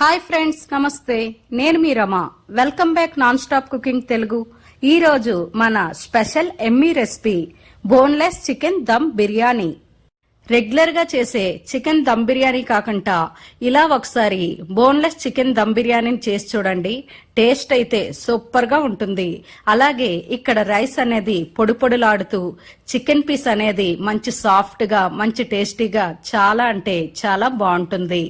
Hi friends, నమస్తే. నేను మీ Rama. Welcome back non stop cooking Telugu. ఈ రోజు మన స్పెషల్ ఎమ్మీ recipe boneless chicken dum biryani. Regular గా చేసే చికెన్ దమ్ బిర్యానీ కాకుండా ఇలా ఒకసారి బోన్లెస్ చికెన్ దమ్ బిర్యానీని చేసి చూడండి. టేస్ట్ అయితే సూపర్ గా ఉంటుంది. అలాగే ఇక్కడ రైస్ అనేది పొడి పొడిలాడుతూ, చికెన్ పీస్ అనేది మంచి సాఫ్ట్ గా మంచి టేస్టీగా చాలా అంటే చాలా బాగుంటుంది.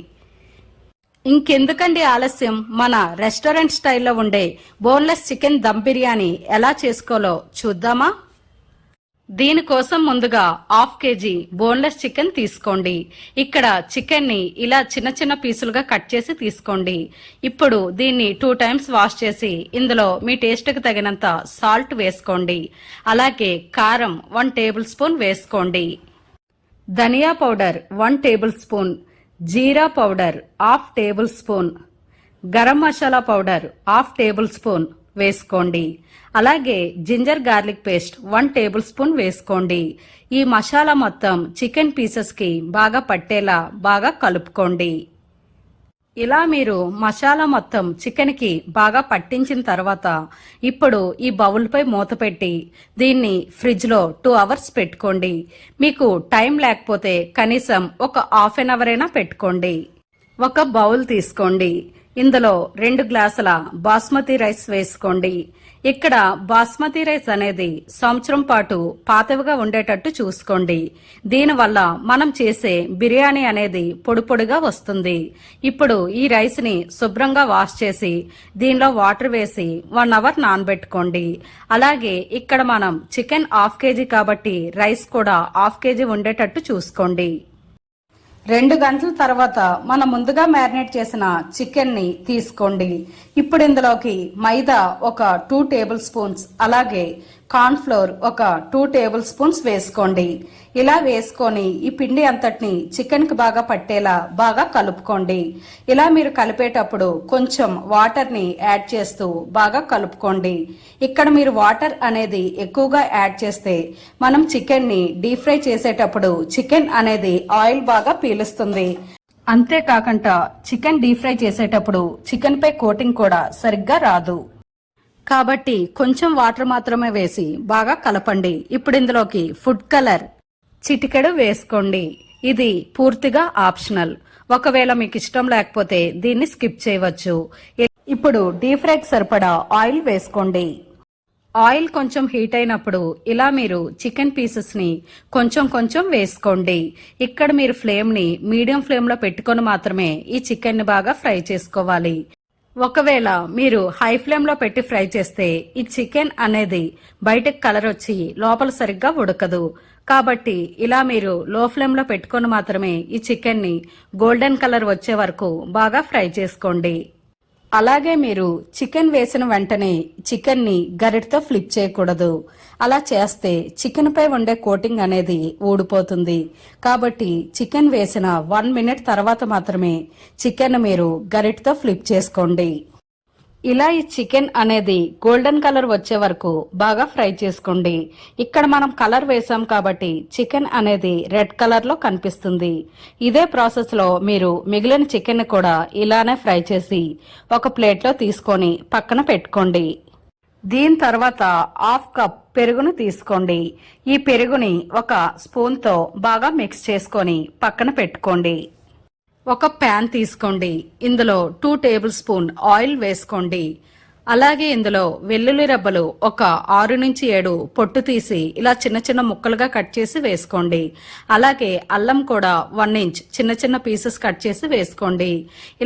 ఇంకెందుకండి ఆలస్యం, మన రెస్టారెంట్ స్టైల్లో ఉండే బోన్లెస్ చికెన్ దమ్ బిర్యానీ ఎలా చేసుకోవాలో చూద్దామా? దీనికోసం ముందుగా 1/2 kg బోన్లెస్ చికెన్ తీసుకోండి. ఇక్కడ చికెన్ ని ఇలా చిన్న చిన్న పీసులుగా కట్ చేసి తీసుకోండి. ఇప్పుడు దీన్ని 2 times వాష్ చేసి ఇందులో మీ టేస్ట్ కి తగినంత సాల్ట్ వేసుకోండి. అలాగే కారం 1 tablespoon వేసుకోండి. ధనియా పౌడర్ 1 tablespoon, జీరా powder 1/2 tablespoon, garam masala powder 1/2 tablespoon వేసుకోండి. అలాగే జింజర్ గార్లిక్ పేస్ట్ 1 tablespoon వేసుకోండి. ఈ మసాలా మొత్తం చికెన్ పీసెస్ కి బాగా పట్టేలా బాగా కలుపుకోండి. ఇలా మీరు మసాలా మొత్తం చికెన్ కి బాగా పట్టించిన తర్వాత ఇప్పుడు ఈ బౌల్ పై మూత పెట్టి దీన్ని ఫ్రిడ్జ్ లో 2 hours పెట్టుకోండి. మీకు టైం లేకపోతే కనీసం ఒక 1/2 hour అయినా పెట్టుకోండి. ఒక బౌల్ తీసుకోండి. ఇందులో 2 గ్లాసుల బాస్మతి రైస్ వేసుకోండి. ఇక్కడ బాస్మతి రైస్ అనేది సంవత్సరం పాటు పాతవిగా ఉండేటట్టు చూసుకోండి. దీనివల్ల మనం చేసే బిర్యానీ అనేది పొడి పొడిగా వస్తుంది. ఇప్పుడు ఈ రైస్ ని శుభ్రంగా వాష్ చేసి దీనిలో వాటర్ వేసి 1 hour నానబెట్టుకోండి. అలాగే ఇక్కడ మనం చికెన్ 1/2 kg కాబట్టి రైస్ కూడా 1/2 kg ఉండేటట్టు చూసుకోండి. 2 గంటల తర్వాత మనం ముందుగా మ్యారినేట్ చేసిన చికెన్ ని తీసుకోండి. ఇప్పుడు ఇందులోకి మైదా ఒక 2 tablespoons, అలాగే కార్న్ఫ్లోర్ ఒక 2 tablespoons వేసుకోండి. ఇలా వేసుకొని ఈ పిండి అంతటిని చికెన్ కి బాగా పట్టేలా బాగా కలుపుకోండి. ఇలా మీరు కలిపేటప్పుడు కొంచెం వాటర్ ని యాడ్ చేస్తూ బాగా కలుపుకోండి. ఇక్కడ మీరు వాటర్ అనేది ఎక్కువగా యాడ్ చేస్తే మనం చికెన్ ని డీప్ ఫ్రై చేసేటప్పుడు చికెన్ అనేది ఆయిల్ బాగా పీలుస్తుంది. అంతేకాకుండా చికెన్ డీప్ ఫ్రై చేసేటప్పుడు చికెన్ పై కోటింగ్ కూడా సరిగ్గా రాదు. కాబట్టి కొంచెం వాటర్ మాత్రమే వేసి బాగా కలపండి. ఇప్పుడు ఇందులోకి ఫుడ్ కలర్ చిటికెడు వేసుకోండి. ఇది పూర్తిగా ఆప్షనల్. ఒకవేళ మీకు ఇష్టం లేకపోతే దీన్ని స్కిప్ చేయవచ్చు. ఇప్పుడు డీప్ ఫ్రైకి సరిపడా ఆయిల్ వేసుకోండి. ఆయిల్ కొంచెం హీట్ అయినప్పుడు ఇలా మీరు చికెన్ పీసెస్ ని కొంచెం కొంచెం వేసుకోండి. ఇక్కడ మీరు ఫ్లేమ్ ని మీడియం ఫ్లేమ్ లో పెట్టుకొని మాత్రమే ఈ చికెన్ ని బాగా ఫ్రై చేసుకోవాలి. ఒకవేళ మీరు హై ఫ్లేమ్ లో పెట్టి ఫ్రై చేస్తే ఈ చికెన్ అనేది బయటకు కలర్ వచ్చి లోపల సరిగ్గా ఉడకదు. కాబట్టి ఇలా మీరు లో ఫ్లేమ్ లో పెట్టుకొని మాత్రమే ఈ చికెన్ ని గోల్డెన్ కలర్ వచ్చే వరకు బాగా ఫ్రై చేసుకోండి. అలాగే మీరు చికెన్ వేసిన వెంటనే చికెన్ ని గరిటతో ఫ్లిప్ చేయకూడదు. అలా చేస్తే చికెన్ పై ఉండే కోటింగ్ అనేది ఊడిపోతుంది. కాబట్టి చికెన్ వేసిన 1 minute తర్వాత మాత్రమే చికెన్ మీరు గరిటతో ఫ్లిప్ చేసుకోండి. ఇలా ఈ చికెన్ అనేది గోల్డెన్ కలర్ వచ్చే వరకు బాగా ఫ్రై చేసుకోండి. ఇక్కడ మనం కలర్ వేసాం కాబట్టి చికెన్ అనేది రెడ్ కలర్ లో కనిపిస్తుంది. ఇదే ప్రాసెస్ లో మీరు మిగిలిన చికెన్ కూడా ఇలానే ఫ్రై చేసి ఒక ప్లేట్ లో తీసుకొని పక్కన పెట్టుకోండి. దీని తర్వాత 1/2 cup పెరుగును తీసుకోండి. ఈ పెరుగుని ఒక స్పూన్ తో బాగా మిక్స్ చేసుకొని పక్కన పెట్టుకోండి. ఒక ప్యాన్ తీసుకోండి. ఇందులో 2 tablespoon ఆయిల్ వేసుకోండి. అలాగే ఇందులో వెల్లుల్లి రెబ్బలు ఒక 6 నుంచి 7 పొట్టు తీసి ఇలా చిన్న చిన్న ముక్కలుగా కట్ చేసి వేసుకోండి. అలాగే అల్లం కూడా 1 inch చిన్న చిన్న పీసెస్ కట్ చేసి వేసుకోండి.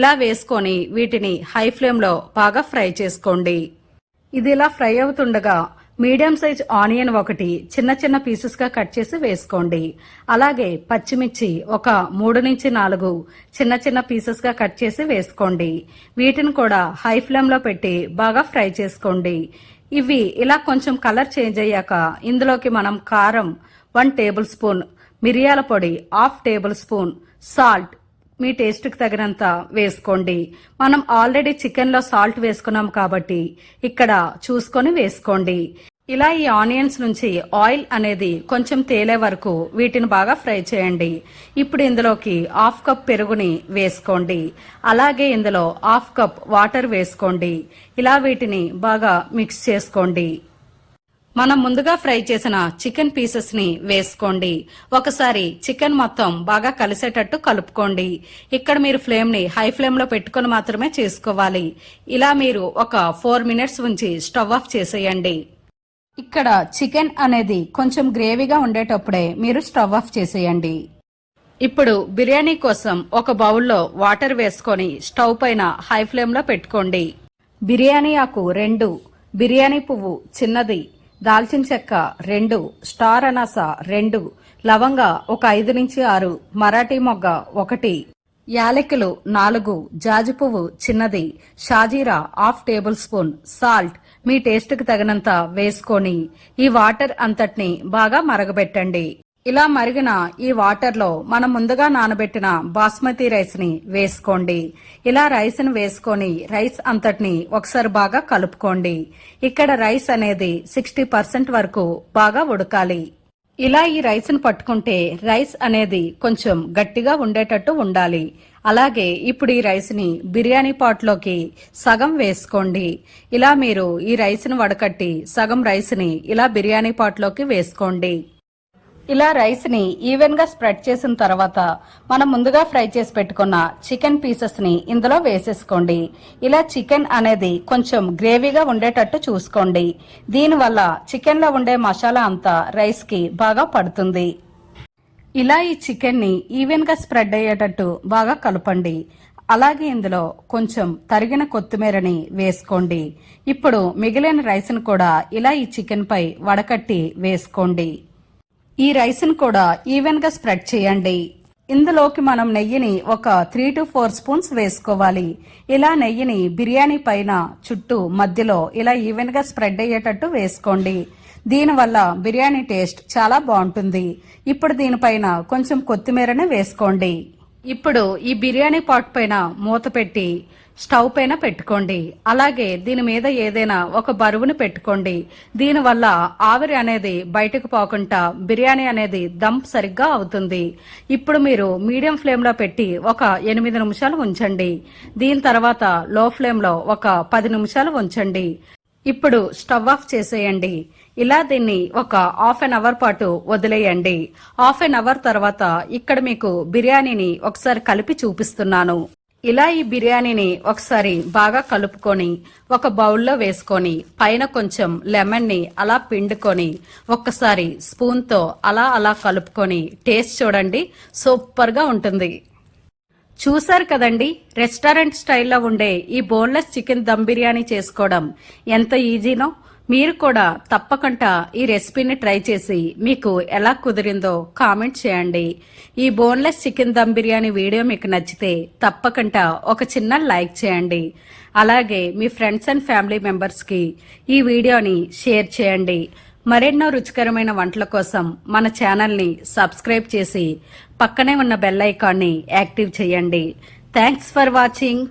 ఇలా వేసుకొని వీటిని హై ఫ్లేమ్ లో బాగా ఫ్రై చేసుకోండి. ఇది ఇలా ఫ్రై అవుతుండగా మీడియం సైజ్ ఆనియన్ ఒకటి చిన్న చిన్న పీసెస్ గా కట్ చేసి వేసుకోండి. అలాగే పచ్చిమిర్చి ఒక 3 నుంచి 4 చిన్న చిన్న పీసెస్ గా కట్ చేసి వేసుకోండి. వీటిని కూడా హై ఫ్లేమ్ లో పెట్టి బాగా ఫ్రై చేసుకోండి. ఇవి ఇలా కొంచెం కలర్ చేంజ్ అయ్యాక ఇందులోకి మనం కారం 1 tablespoon, మిరియాల పొడి 1/2 tablespoon, సాల్ట్ మీ టేస్ట్ కి తగినంత వేసుకోండి. మనం ఆల్రెడీ చికెన్ లో సాల్ట్ వేసుకున్నాం కాబట్టి ఇక్కడ చూసుకొని వేసుకోండి. ఇలా ఈ ఆనియన్స్ నుంచి ఆయిల్ అనేది కొంచెం తేలే వరకు వీటిని బాగా ఫ్రై చేయండి. ఇప్పుడు ఇందులోకి హాఫ్ కప్ పెరుగుని వేసుకోండి. అలాగే ఇందులో హాఫ్ కప్ వాటర్ వేసుకోండి. ఇలా వీటిని బాగా మిక్స్ చేసుకోండి. మనం ముందుగా ఫ్రై చేసిన చికెన్ పీసెస్ ని వేసుకోండి. ఒకసారి చికెన్ మొత్తం బాగా కలిసేటట్టు కలుపుకోండి. ఇక్కడ మీరు ఫ్లేమ్ ని హై ఫ్లేమ్ లో పెట్టుకుని మాత్రమే చేసుకోవాలి. ఇలా మీరు ఒక 4 మినిట్స్ ఉంచి స్టవ్ ఆఫ్ చేసేయండి. ఇక్కడ చికెన్ అనేది కొంచెం గ్రేవీగా ఉండేటప్పుడే మీరు స్టవ్ ఆఫ్ చేసేయండి. ఇప్పుడు బిర్యానీ కోసం ఒక బౌల్లో వాటర్ వేసుకొని స్టవ్ పైన హై ఫ్లేమ్ లో పెట్టుకోండి. బిర్యానీ ఆకు 2, బిర్యానీ పువ్వు చిన్నది, దాల్చిన చెక్క 2, స్టార్ అనాస 2, లవంగ ఒక 5 నుంచి 6, మరాఠీ మొగ్గ 1, యాలకులు 4, జాజి పువ్వు చిన్నది, షాజీరా హాఫ్ టేబుల్ స్పూన్, సాల్ట్ మీ టేస్ట్ కి తగినంత వేసుకొని ఈ వాటర్ అంతటిని బాగా మరగబెట్టండి. ఇలా మరిగిన ఈ వాటర్ లో మనం ముందుగా నానబెట్టిన బాస్మతి రైస్ ని వేసుకోండి. ఇలా రైస్ ని వేసుకొని రైస్ అంతటిని ఒకసారి బాగా కలుపుకోండి. ఇక్కడ రైస్ అనేది 60% వరకు బాగా ఉడకాలి. ఇలా ఈ రైస్ ని పట్టుకుంటే రైస్ అనేది కొంచెం గట్టిగా ఉండేటట్టు ఉండాలి. అలాగే ఇప్పుడు ఈ రైస్ ని బిర్యానీ పాట్ లోకి సగం వేసుకోండి. ఇలా మీరు ఈ రైస్ ని వడకట్టి సగం రైస్ ని ఇలా బిర్యానీ పాట్ లోకి వేసుకోండి. ఇలా రైస్ ని ఈవెన్ గా స్ప్రెడ్ చేసిన తర్వాత మనం ముందుగా ఫ్రై చేసి పెట్టుకున్న చికెన్ పీసెస్ ని ఇందులో వేసేసుకోండి. ఇలా చికెన్ అనేది కొంచెం గ్రేవీగా ఉండేటట్టు చూసుకోండి. దీనివల్ల చికెన్ లో ఉండే మసాలా అంతా రైస్ కి బాగా పడుతుంది. ఇలా ఈ చికెన్ ని ఈవెన్ గా స్ప్రెడ్ అయ్యేటట్టు బాగా కలపండి. అలాగే ఇందులో కొంచెం తరిగిన కొత్తిమీరని వేసుకోండి. ఇప్పుడు మిగిలిన రైస్ ను కూడా ఇలా ఈ చికెన్ పై వడకట్టి వేసుకోండి. ఈ రైస్ ను కూడా ఈవెన్ గా స్ప్రెడ్ చేయండి. ఇందులోకి మనం నెయ్యిని ఒక 3 to 4 స్పూన్స్ వేసుకోవాలి. ఇలా నెయ్యిని బిర్యానీ పైన చుట్టూ మధ్యలో ఇలా ఈవెన్ గా స్ప్రెడ్ అయ్యేటట్టు వేసుకోండి. దీనివల్ల బిర్యానీ టేస్ట్ చాలా బాగుంటుంది. ఇప్పుడు దీనిపైన కొంచెం కొత్తిమీరని వేసుకోండి. ఇప్పుడు ఈ బిర్యానీ పాట్ పైన మూత పెట్టి స్టవ్ పైన పెట్టుకోండి. అలాగే దీని మీద ఏదైనా ఒక బరువును పెట్టుకోండి. దీనివల్ల ఆవిరి అనేది బయటకు పోకుండా బిర్యానీ అనేది దమ్ సరిగ్గా అవుతుంది. ఇప్పుడు మీరు మీడియం ఫ్లేమ్ లో పెట్టి ఒక 8 నిమిషాలు ఉంచండి. దీని తర్వాత లో ఫ్లేమ్ లో ఒక 10 నిమిషాలు ఉంచండి. ఇప్పుడు స్టవ్ ఆఫ్ చేసేయండి. ఇలా దీన్ని ఒక హాఫ్ అన్ అవర్ పాటు వదిలేయండి. హాఫ్ అన్ అవర్ తర్వాత ఇక్కడ మీకు బిర్యానీని ఒకసారి కలిపి చూపిస్తున్నాను. ఇలా ఈ బిర్యానీని ఒకసారి బాగా కలుపుకొని ఒక బౌల్లో వేసుకొని పైన కొంచెం లెమన్ ని అలా పిండుకొని ఒక్కసారి స్పూన్ తో అలా కలుపుకొని టేస్ట్ చూడండి, సూపర్ గా ఉంటుంది. చూసారు కదండి, రెస్టారెంట్ స్టైల్లో ఉండే ఈ బోన్లెస్ చికెన్ దమ్ బిర్యానీ చేసుకోవడం ఎంత ఈజీనో. మీరు కూడా తప్పకుండా ఈ రెసిపీని ట్రై చేసి మీకు ఎలా కుదిరిందో కామెంట్ చేయండి. ఈ boneless chicken dum biryani video మీకు నచ్చితే తప్పకుండా ఒక చిన్న లైక్ చేయండి. అలాగే మీ ఫ్రెండ్స్ అండ్ ఫ్యామిలీ మెంబర్స్ కి ఈ వీడియోని షేర్ చేయండి. మరెన్నో రుచికరమైన వంటల కోసం మన ఛానల్ ని సబ్స్క్రైబ్ చేసి పక్కనే ఉన్న బెల్ ఐకాన్ ని యాక్టివ్ చేయండి. Thanks for watching.